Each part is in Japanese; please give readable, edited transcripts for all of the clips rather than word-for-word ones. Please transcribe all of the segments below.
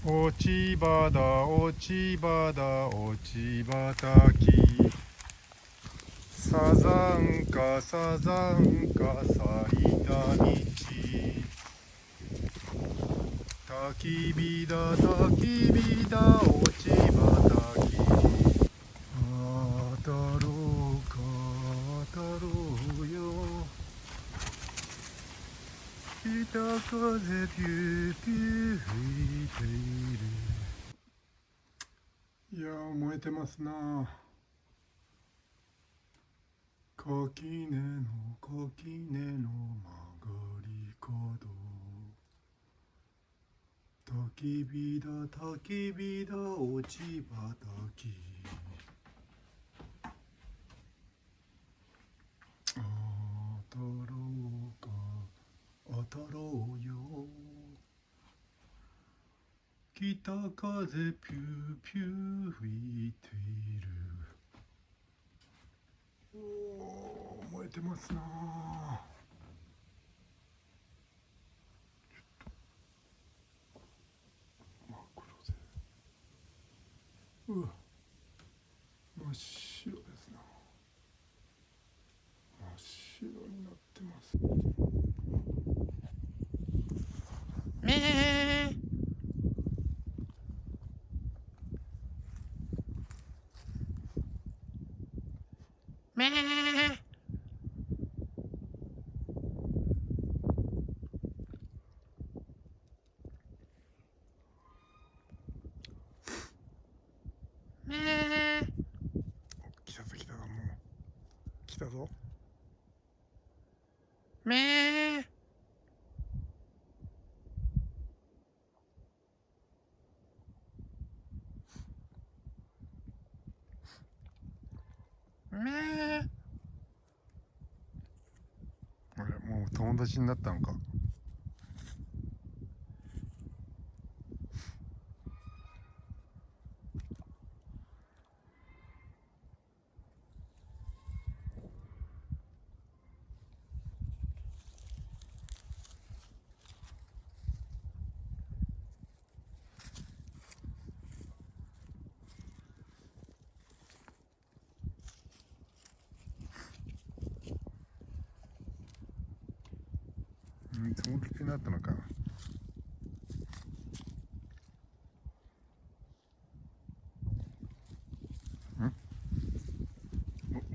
落ち葉だ落ち葉だ落ち葉たきサザンカサザンカ咲いた道焚き火だ焚き火だ落ち葉たき当たろうか当たろうよ北風ピューピュー吹いているいやー燃えてますな垣根の垣根の曲がり角焚き火だ焚き火だ落ち葉たき当たろうか当たろうよ北風ピューピュー吹いているおー燃えてますな真っ黒でうわ真っ白ですな真っ白になってますめーめーめー来たぞ来たぞもう来たぞめーめーあれもう友達になったのか友達になったのかな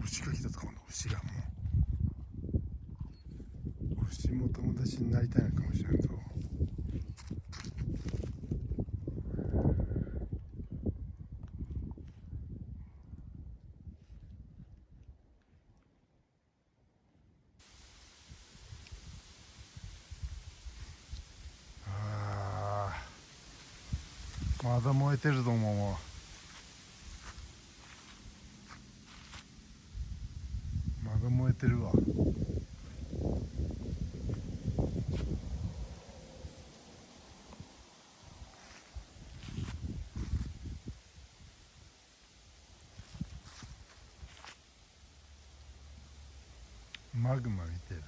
牛が来たぞ今度牛がもう牛も友達になりたいのかもしれんぞあーまだ燃えてるぞもうまだ燃えてるわマグマ見てる